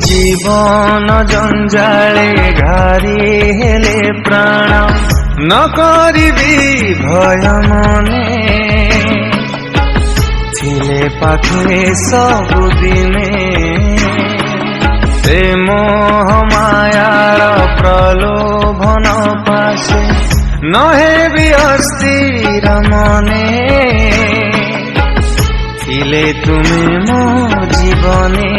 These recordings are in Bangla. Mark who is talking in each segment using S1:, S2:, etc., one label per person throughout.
S1: জীবন জঞ্জালে ঘারি হেলে প্রাণ ন করিবি ভয় মনে ছিলে পাখে ସବୁদিনে ସେ ମୋହ ମାୟାର ପ୍ରଲୋଭନ ପାଶେ ନହେବି ଅସ୍ଥିର ମନେ ଥିଲେ ତୁମେ ମୋ ଜୀବନେ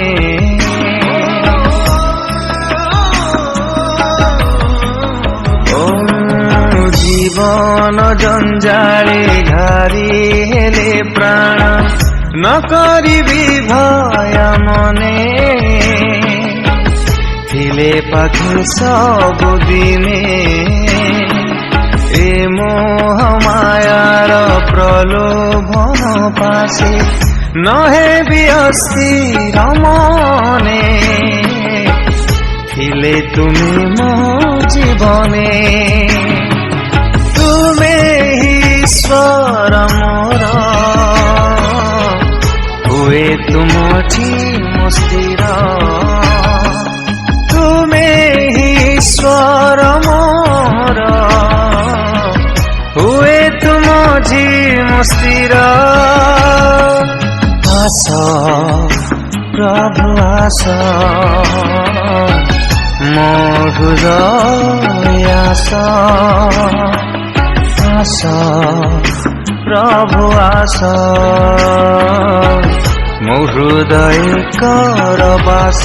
S1: জীবন জঞ্জালে ঘারি হেলে প্রাণ ন করিবি ভয় মনে ছিলে পাখি ସବୁদিনে এ মোহ মায়ার প্রলোভন পাশে নহেবি অস্থির মনে ছিলে তুমি মো জীবনে তুমে ईश्वर मोर हुए तुमठी मुस्तिर तुमे ईश्वर मोर हुए तुमठी मुस्तिर आस प्रभु आस मोर आस आस प्रभु आस मो हृदय कर बास।